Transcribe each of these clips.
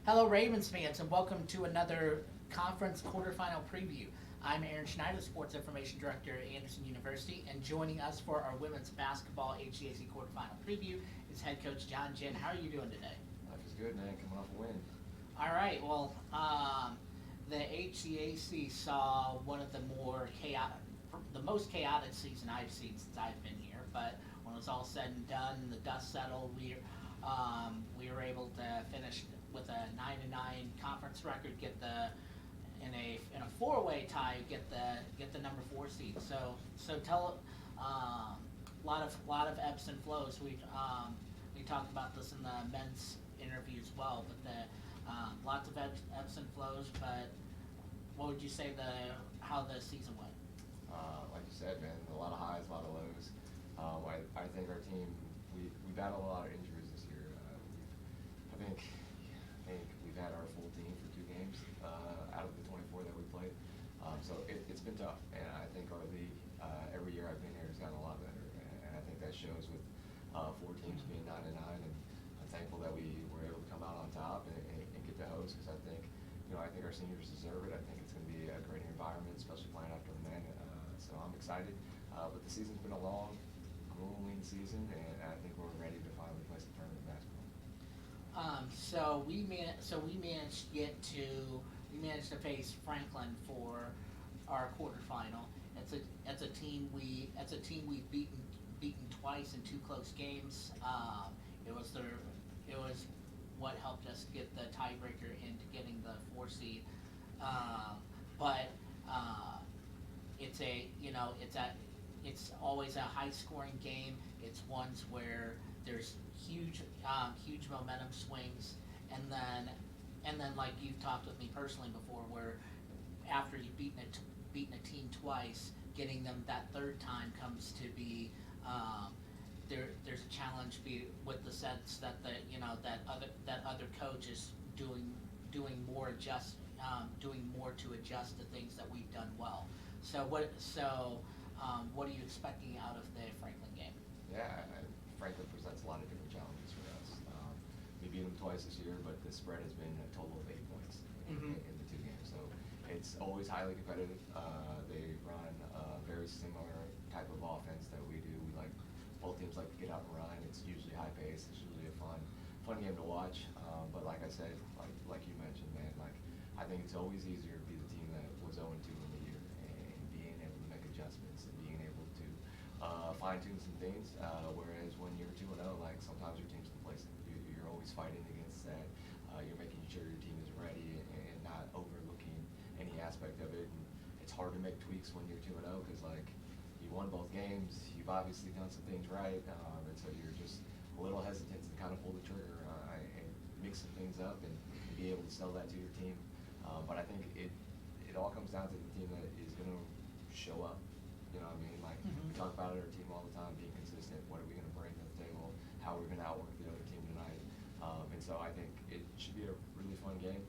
Hello, Ravens fans, and welcome to another conference quarterfinal preview. I'm Aaron Schneider, Sports Information Director at Anderson University, and joining us for our women's basketball HCAC quarterfinal preview is head coach Jon Gin. How are you doing today? Life is good, man. Coming off a win. All right. Well, the HCAC saw one of the most chaotic season I've seen since I've been here. But when it was all said and done, and the dust settled, we were able to finish with a 9-9 conference record, get the in a four-way tie, get the number 4 seed. So tell lot of ebbs and flows. We talked about this in the men's interview as well, but lots of ebbs and flows. But what would you say how the season went? Like you said, man, a lot of highs, a lot of lows. I think our team, we battled a lot of injuries this year. I think we've had our full team for 2 games out of the 24 that we played. So it's been tough, and I think our league, every year I've been here, has gotten a lot better, and I think that shows with 4 teams being 9-9, and I'm thankful that we were able to come out on top and get the host, because I think our seniors deserve it. I think it's going to be a great environment, especially playing after the men. So I'm excited, but the season's been a long, grueling season, and I think we're ready to finally play some tournament basketball. So we managed to face Franklin for our quarterfinal. It's a team we've beaten twice in 2 close games. It was what helped us get the tiebreaker into getting the 4 seed. But it's always a high scoring game. It's ones where there's huge momentum swings, and then like you've talked with me personally before, where after you've beaten a team twice, getting them that 3rd time comes to be there's a challenge with the sense that that other coach is doing more to adjust to things that we've done well. So what are you expecting out of the Franklin game? Yeah, Franklin presents a lot of different challenges for us. We beat them twice this year, but the spread has been a total of 8 points in the 2 games. So it's always highly competitive. They run a very similar type of offense that we do. Both teams like to get out and run. It's usually high pace. It's usually a fun game to watch. But like I said, like you mentioned, man, I think it's always easier to be the team that was 0-2 in the year, and being able to make adjustments and being able to fine-tune some things. Whereas when you're 2-0, sometimes your team's complacent. You're always fighting against that. You're making sure your team is ready and not overlooking any aspect of it. And it's hard to make tweaks when you're 2-0 because you won both games. You've obviously done some things right, and so you're just a little hesitant to kind of pull the trigger and mix some things up and be able to sell that to your team. But I think it all comes down to the team that is going to show up. You know what I mean? We talk about it, our team all the time, being consistent. What are we going to bring to the table? How are we going to outwork the other team tonight? And so I think it should be a really fun game.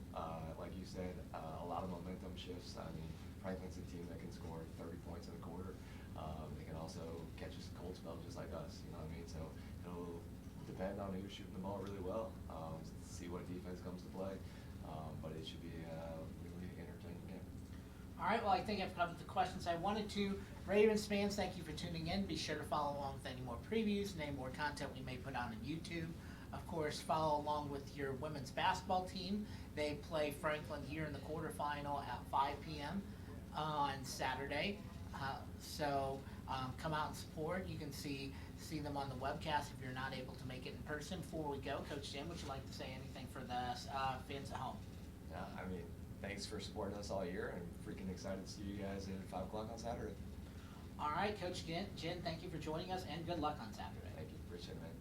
Like you said, a lot of momentum shifts. I mean, Franklin's a team that can score 30 points in a quarter. They can also catch us a cold spell just like us, you know what I mean? So it'll depend on who's shooting the ball really well, see what defense comes to play, but it should be a really entertaining game. All right, well, I think I've covered the questions I wanted to. Ravens fans, thank you for tuning in. Be sure to follow along with any more previews and any more content we may put on YouTube. Of course, follow along with your women's basketball team. They play Franklin here in the quarterfinal at 5 p.m. On Saturday. So come out and support. You can see them on the webcast if you're not able to make it in person. Before we go, Coach Jim, would you like to say anything for the fans at home? I mean, thanks for supporting us all year. I'm freaking excited to see you guys at 5 o'clock on Saturday. All right, Coach Gin, thank you for joining us, and good luck on Saturday. Thank you. Appreciate it, man.